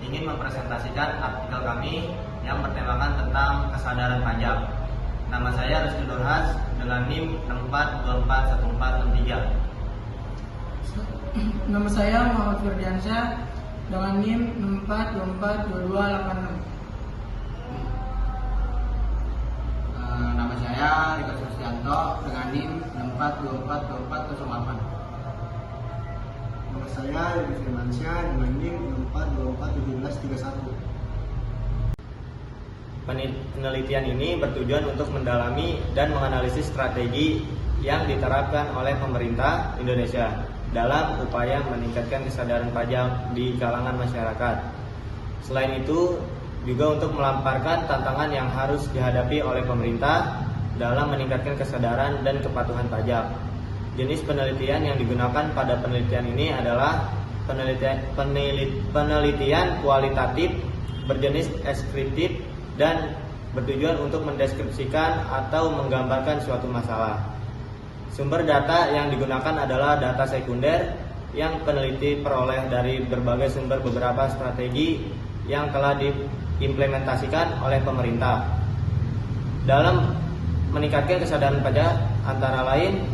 ingin mempresentasikan artikel kami yang bertemakan tentang kesadaran pajak. Nama saya Rizky Nurhas dengan NIM 642413. Nama saya Muhammad Firdiansyah dengan NIM 64242286. Nama saya Riko Sustianto dengan NIM 64242408. Nama saya Yudi Firmansyah dengan NIM 64241731. Penelitian ini bertujuan untuk mendalami dan menganalisis strategi yang diterapkan oleh pemerintah Indonesia dalam upaya meningkatkan kesadaran pajak di kalangan masyarakat. Selain itu, juga untuk melamparkan tantangan yang harus dihadapi oleh pemerintah dalam meningkatkan kesadaran dan kepatuhan pajak. Jenis penelitian yang digunakan pada penelitian ini adalah penelitian kualitatif, berjenis deskriptif, dan bertujuan untuk mendeskripsikan atau menggambarkan suatu masalah. Sumber data yang digunakan adalah data sekunder yang peneliti peroleh dari berbagai sumber beberapa strategi yang telah diimplementasikan oleh pemerintah dalam meningkatkan kesadaran pajak, antara lain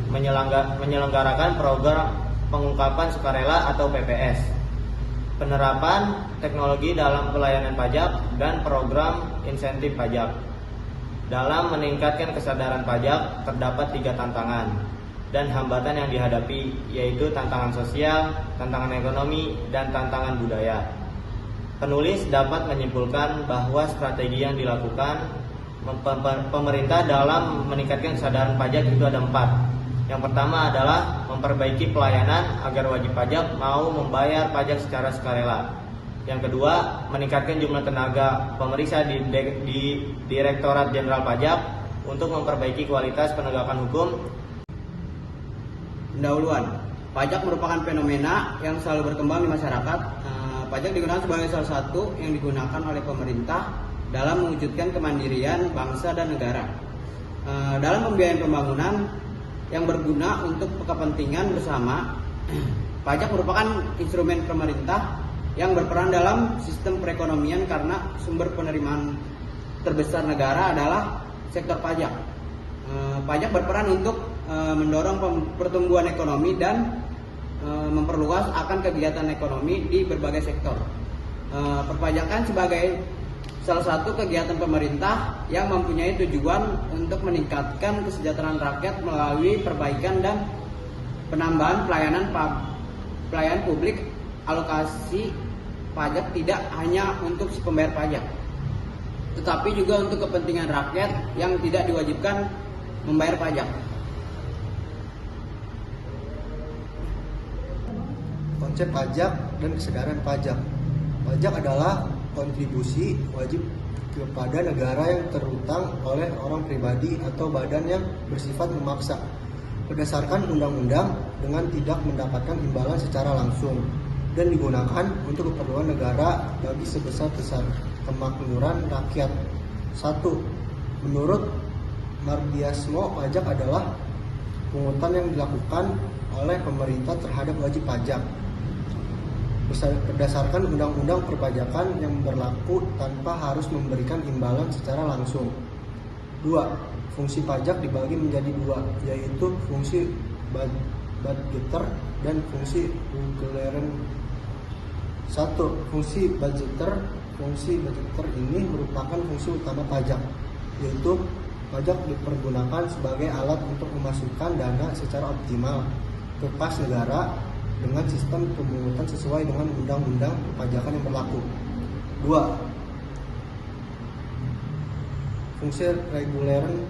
menyelenggarakan program pengungkapan sukarela atau PPS, penerapan teknologi dalam pelayanan pajak, dan program insentif pajak. Dalam meningkatkan kesadaran pajak terdapat 3 tantangan dan hambatan yang dihadapi, yaitu tantangan sosial, tantangan ekonomi, dan tantangan budaya. Penulis dapat menyimpulkan bahwa strategi yang dilakukan pemerintah dalam meningkatkan kesadaran pajak itu ada 4. Yang pertama adalah memperbaiki pelayanan agar wajib pajak mau membayar pajak secara sukarela. Yang kedua, meningkatkan jumlah tenaga pemeriksa di Direktorat Jenderal Pajak untuk memperbaiki kualitas penegakan hukum. Pendahuluan. Pajak merupakan fenomena yang selalu berkembang di masyarakat. Pajak digunakan sebagai salah satu yang digunakan oleh pemerintah dalam mewujudkan kemandirian bangsa dan negara. Dalam pembiayaan pembangunan yang berguna untuk kepentingan bersama, pajak merupakan instrumen pemerintah yang berperan dalam sistem perekonomian karena sumber penerimaan terbesar negara adalah sektor pajak. Pajak berperan untuk mendorong pertumbuhan ekonomi dan memperluas akan kegiatan ekonomi di berbagai sektor. Perpajakan sebagai salah satu kegiatan pemerintah yang mempunyai tujuan untuk meningkatkan kesejahteraan rakyat melalui perbaikan dan penambahan pelayanan publik. Alokasi pajak tidak hanya untuk si pembayar pajak, tetapi juga untuk kepentingan rakyat yang tidak diwajibkan membayar pajak. Konsep pajak dan kesadaran pajak. Pajak adalah kontribusi wajib kepada negara yang terutang oleh orang pribadi atau badan yang bersifat memaksa berdasarkan undang-undang dengan tidak mendapatkan imbalan secara langsung dan digunakan untuk keperluan negara bagi sebesar-besar kemakmuran rakyat. 1. Menurut Mardiasmo, pajak adalah pungutan yang dilakukan oleh pemerintah terhadap wajib pajak berdasarkan undang-undang perpajakan yang berlaku tanpa harus memberikan imbalan secara langsung. 2. Fungsi pajak dibagi menjadi 2, yaitu fungsi budgeter dan fungsi reguleren. 1. Fungsi budgeter. Fungsi budgeter ini merupakan fungsi utama pajak, yaitu pajak dipergunakan sebagai alat untuk memasukkan dana secara optimal ke kas negara dengan sistem pemungutan sesuai dengan undang-undang perpajakan yang berlaku. 2. Fungsi reguleren.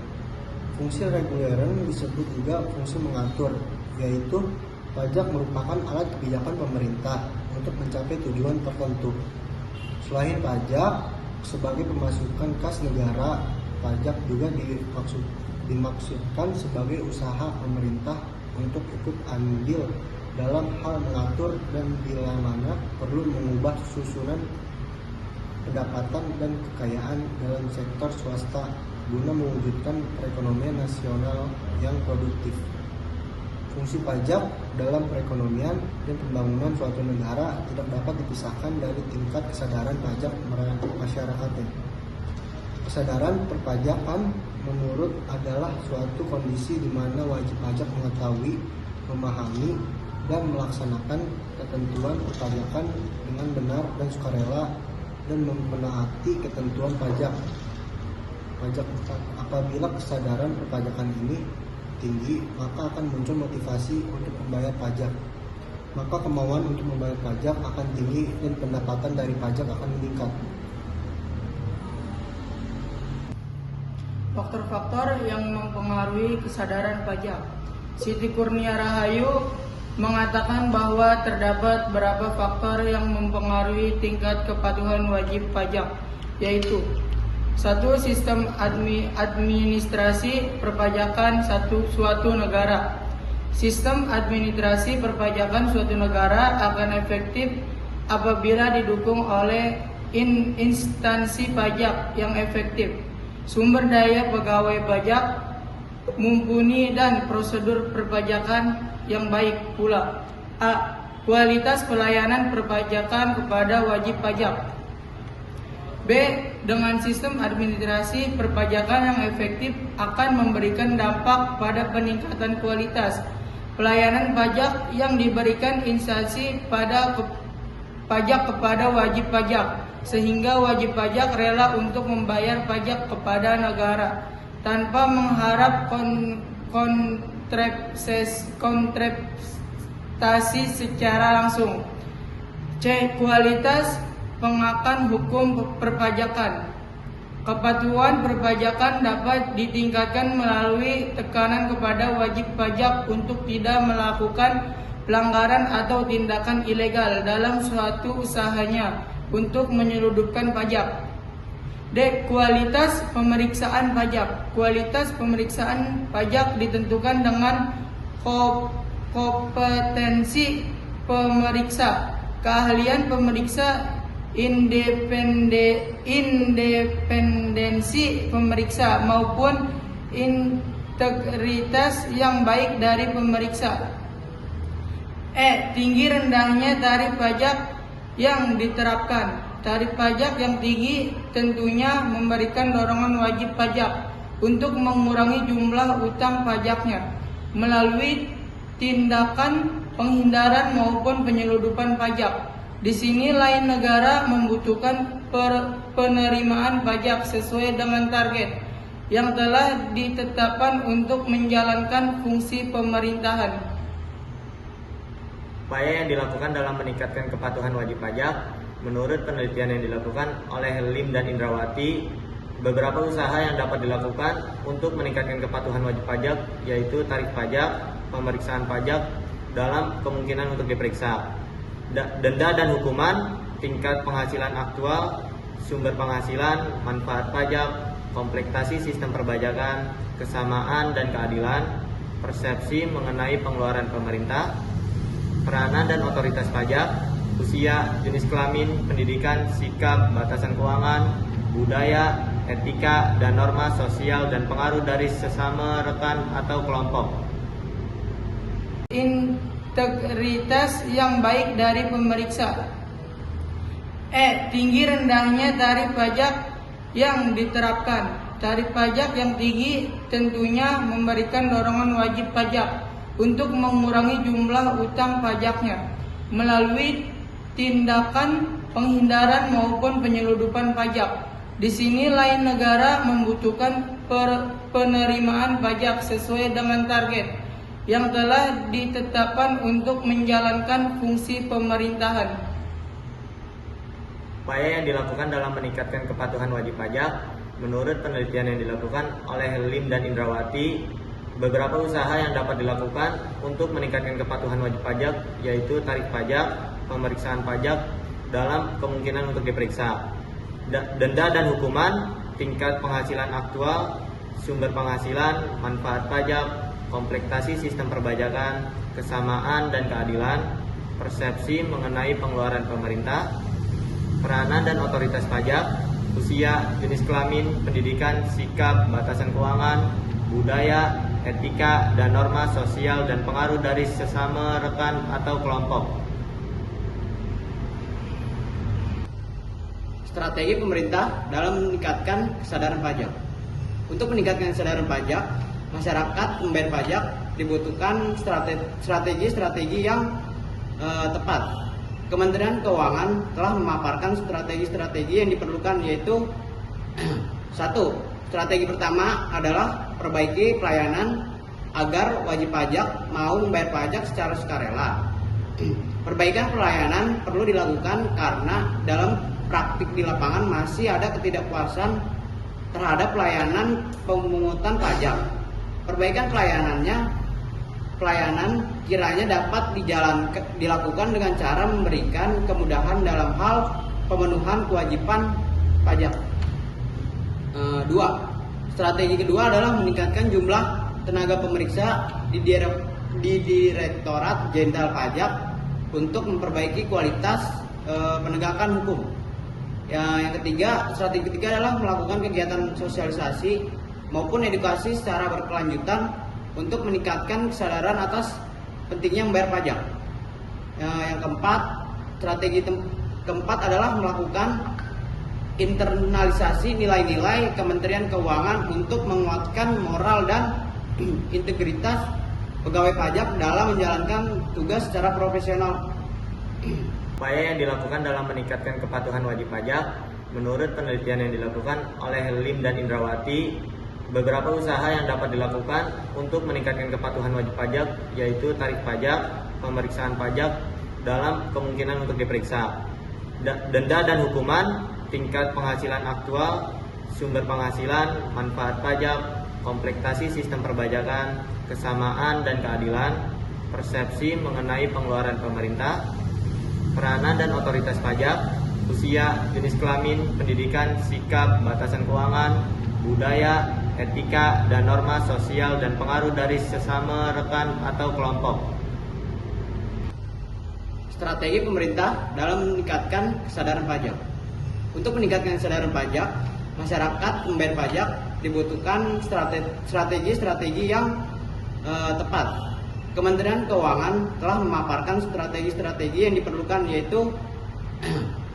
Fungsi reguleren disebut juga fungsi mengatur, yaitu pajak merupakan alat kebijakan pemerintah untuk mencapai tujuan tertentu. Selain pajak sebagai pemasukan kas negara, pajak juga dimaksudkan sebagai usaha pemerintah untuk ikut andil dalam hal mengatur dan bila mana perlu mengubah susunan pendapatan dan kekayaan dalam sektor swasta guna mewujudkan perekonomian nasional yang produktif. Fungsi pajak dalam perekonomian dan pembangunan suatu negara tidak dapat dipisahkan dari tingkat kesadaran pajak masyarakatnya. Kesadaran perpajakan menurut adalah suatu kondisi di mana wajib pajak mengetahui, memahami, dan melaksanakan ketentuan perpajakan dengan benar dan sukarela dan menaati ketentuan pajak. Apabila kesadaran perpajakan ini tinggi, maka akan muncul motivasi untuk membayar pajak. Maka kemauan untuk membayar pajak akan tinggi dan pendapatan dari pajak akan meningkat. Faktor-faktor yang mempengaruhi kesadaran pajak. Siti Kurnia Rahayu mengatakan bahwa terdapat beberapa faktor yang mempengaruhi tingkat kepatuhan wajib pajak, yaitu 1. Sistem administrasi perpajakan suatu negara. Sistem administrasi perpajakan suatu negara akan efektif apabila didukung oleh instansi pajak yang efektif, sumber daya pegawai pajak mumpuni, dan prosedur perpajakan yang baik pula. A. Kualitas pelayanan perpajakan kepada wajib pajak. B. Dengan sistem administrasi perpajakan yang efektif akan memberikan dampak pada peningkatan kualitas pelayanan pajak yang diberikan instansi pajak kepada wajib pajak, sehingga wajib pajak rela untuk membayar pajak kepada negara tanpa mengharap kontraptasi secara langsung. C. Kualitas pengakan hukum perpajakan. Kepatuhan perpajakan dapat ditingkatkan melalui tekanan kepada wajib pajak untuk tidak melakukan pelanggaran atau tindakan ilegal dalam suatu usahanya untuk menyelundupkan pajak. D. Kualitas pemeriksaan pajak. Kualitas pemeriksaan pajak ditentukan dengan kompetensi pemeriksa, keahlian pemeriksa, independensi pemeriksa, maupun integritas yang baik dari pemeriksa. E. Tinggi rendahnya tarif pajak yang diterapkan. Tarif pajak yang tinggi tentunya memberikan dorongan wajib pajak untuk mengurangi jumlah utang pajaknya melalui tindakan penghindaran maupun penyelundupan pajak. Di sini lain negara membutuhkan penerimaan pajak sesuai dengan target yang telah ditetapkan untuk menjalankan fungsi pemerintahan. Upaya yang dilakukan dalam meningkatkan kepatuhan wajib pajak. Menurut penelitian yang dilakukan oleh Lim dan Indrawati, beberapa usaha yang dapat dilakukan untuk meningkatkan kepatuhan wajib pajak yaitu tarif pajak, pemeriksaan pajak dalam kemungkinan untuk diperiksa, denda dan hukuman, tingkat penghasilan aktual, sumber penghasilan, manfaat pajak, komplektasi sistem perpajakan, kesamaan dan keadilan, persepsi mengenai pengeluaran pemerintah, peranan dan otoritas pajak, usia, jenis kelamin, pendidikan, sikap, batasan keuangan, budaya, etika, dan norma sosial dan pengaruh dari sesama rekan atau kelompok. Integritas yang baik dari pemeriksa. E. Tinggi rendahnya tarif pajak yang diterapkan. Tarif pajak yang tinggi tentunya memberikan dorongan wajib pajak untuk mengurangi jumlah utang pajaknya melalui tindakan penghindaran maupun penyelundupan pajak. Di sini lain negara membutuhkan penerimaan pajak sesuai dengan target yang telah ditetapkan untuk menjalankan fungsi pemerintahan. Upaya yang dilakukan dalam meningkatkan kepatuhan wajib pajak. Menurut penelitian yang dilakukan oleh Lim dan Indrawati, beberapa usaha yang dapat dilakukan untuk meningkatkan kepatuhan wajib pajak yaitu tarif pajak, pemeriksaan pajak dalam kemungkinan untuk diperiksa, denda dan hukuman, tingkat penghasilan aktual, sumber penghasilan, manfaat pajak, komplektasi sistem perpajakan, kesamaan dan keadilan, persepsi mengenai pengeluaran pemerintah, peranan dan otoritas pajak, usia, jenis kelamin, pendidikan, sikap, batasan keuangan, budaya, etika, dan norma sosial dan pengaruh dari sesama rekan atau kelompok. Strategi pemerintah dalam meningkatkan kesadaran pajak. Untuk meningkatkan kesadaran pajak, masyarakat membayar pajak dibutuhkan strategi-strategi yang tepat. Kementerian Keuangan telah memaparkan strategi-strategi yang diperlukan, yaitu 1. Strategi pertama adalah perbaiki pelayanan agar wajib pajak mau membayar pajak secara sukarela. Perbaikan pelayanan perlu dilakukan karena dalam praktik di lapangan masih ada ketidakpuasan terhadap pelayanan pemungutan pajak. Perbaikan pelayanan kiranya dapat dilakukan dengan cara memberikan kemudahan dalam hal pemenuhan kewajiban pajak. 2. Strategi kedua adalah meningkatkan jumlah tenaga pemeriksa di Direktorat Jenderal Pajak untuk memperbaiki kualitas penegakan hukum. Yang ketiga, strategi ketiga adalah melakukan kegiatan sosialisasi maupun edukasi secara berkelanjutan untuk meningkatkan kesadaran atas pentingnya membayar pajak. Yang keempat, strategi keempat adalah melakukan internalisasi nilai-nilai Kementerian Keuangan untuk menguatkan moral dan integritas pegawai pajak dalam menjalankan tugas secara profesional. Upaya yang dilakukan dalam meningkatkan kepatuhan wajib pajak, menurut penelitian yang dilakukan oleh Lim dan Indrawati, beberapa usaha yang dapat dilakukan untuk meningkatkan kepatuhan wajib pajak yaitu tarif pajak, pemeriksaan pajak dalam kemungkinan untuk diperiksa, denda dan hukuman, tingkat penghasilan aktual, sumber penghasilan, manfaat pajak, komplektasi sistem perpajakan, kesamaan dan keadilan, persepsi mengenai pengeluaran pemerintah, peranan dan otoritas pajak, usia, jenis kelamin, pendidikan, sikap, batasan keuangan, budaya, etika, dan norma sosial dan pengaruh dari sesama rekan atau kelompok. Strategi pemerintah dalam meningkatkan kesadaran pajak. Untuk meningkatkan kesadaran pajak, masyarakat membayar pajak dibutuhkan strategi-strategi yang tepat. Kementerian Keuangan telah memaparkan strategi-strategi yang diperlukan, yaitu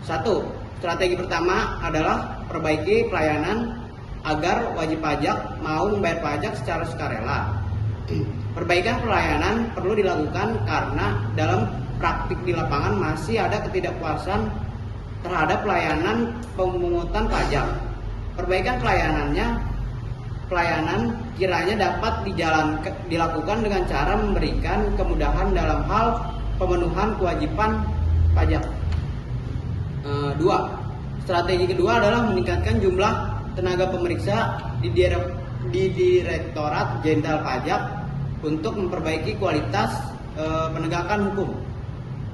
1. Strategi pertama adalah perbaiki pelayanan agar wajib pajak mau membayar pajak secara sukarela. Perbaikan pelayanan perlu dilakukan karena dalam praktik di lapangan masih ada ketidakpuasan terhadap pelayanan pemungutan pajak. Perbaikan pelayanan kiranya dapat dilakukan dengan cara memberikan kemudahan dalam hal pemenuhan kewajiban pajak. 2. Strategi kedua adalah meningkatkan jumlah tenaga pemeriksa di Direktorat Jenderal Pajak untuk memperbaiki kualitas penegakan hukum.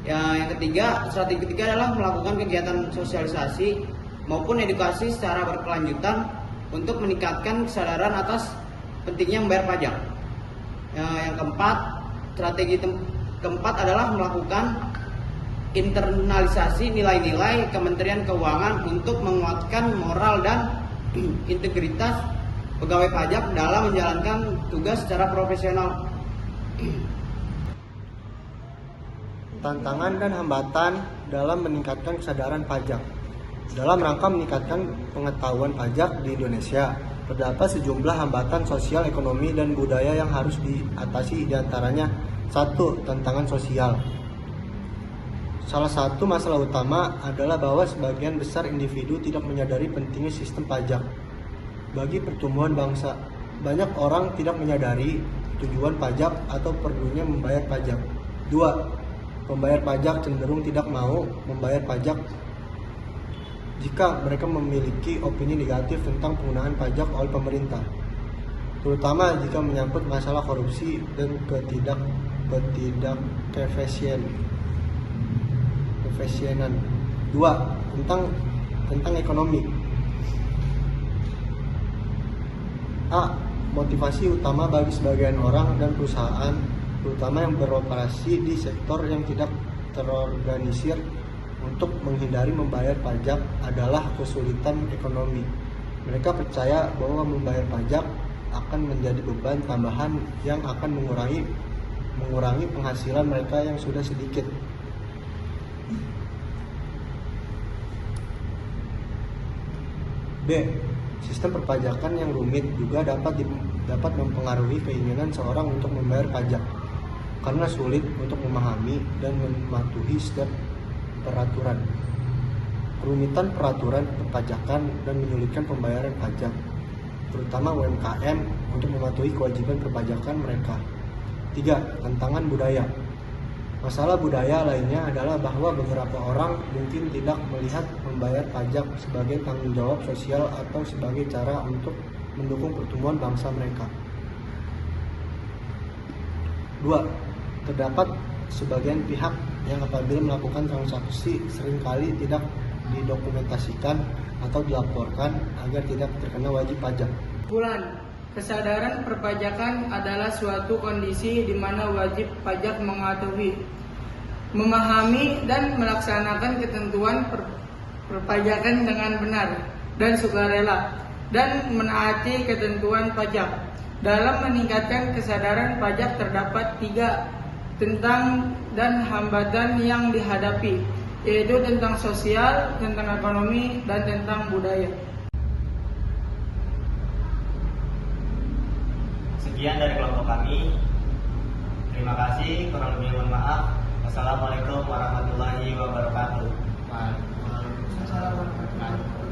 Yang ketiga, strategi ketiga adalah melakukan kegiatan sosialisasi maupun edukasi secara berkelanjutan untuk meningkatkan kesadaran atas pentingnya membayar pajak. Yang keempat, strategi keempat adalah melakukan internalisasi nilai-nilai Kementerian Keuangan untuk menguatkan moral dan integritas pegawai pajak dalam menjalankan tugas secara profesional. Tantangan dan hambatan dalam meningkatkan kesadaran pajak. Dalam rangka meningkatkan pengetahuan pajak di Indonesia, terdapat sejumlah hambatan sosial, ekonomi, dan budaya yang harus diatasi, diantaranya 1. Tantangan sosial. Salah satu masalah utama adalah bahwa sebagian besar individu tidak menyadari pentingnya sistem pajak bagi pertumbuhan bangsa. Banyak orang tidak menyadari tujuan pajak atau perlunya membayar pajak. 2. Pembayar pajak cenderung tidak mau membayar pajak jika mereka memiliki opini negatif tentang penggunaan pajak oleh pemerintah, terutama jika menyangkut masalah korupsi dan ketidakefisienan. 2. Tentang ekonomi. A. Motivasi utama bagi sebagian orang dan perusahaan, terutama yang beroperasi di sektor yang tidak terorganisir, untuk menghindari membayar pajak adalah kesulitan ekonomi. Mereka percaya bahwa membayar pajak akan menjadi beban tambahan yang akan mengurangi penghasilan mereka yang sudah sedikit. B. Sistem perpajakan yang rumit juga dapat mempengaruhi keinginan seorang untuk membayar pajak karena sulit untuk memahami dan mematuhi setiap peraturan. Kerumitan peraturan perpajakan dan menyulitkan pembayaran pajak, terutama UMKM untuk mematuhi kewajiban perpajakan mereka. 3. Tantangan budaya. Masalah budaya lainnya adalah bahwa beberapa orang mungkin tidak melihat membayar pajak sebagai tanggung jawab sosial atau sebagai cara untuk mendukung pertumbuhan bangsa mereka. 2. Terdapat sebagian pihak yang apabila melakukan transaksi seringkali tidak didokumentasikan atau dilaporkan agar tidak terkena wajib pajak. Kesimpulan, kesadaran perpajakan adalah suatu kondisi di mana wajib pajak mengetahui, memahami dan melaksanakan ketentuan perpajakan dengan benar dan sukarela dan menaati ketentuan pajak. Dalam meningkatkan kesadaran pajak terdapat 3 tentang dan hambatan yang dihadapi, yaitu tentang sosial, tentang ekonomi, dan tentang budaya. Sekian dari kelompok kami. Terima kasih, kurang lebih mohon maaf. Wassalamualaikum warahmatullahi wabarakatuh. Waalaikumsalam warahmatullahi wabarakatuh.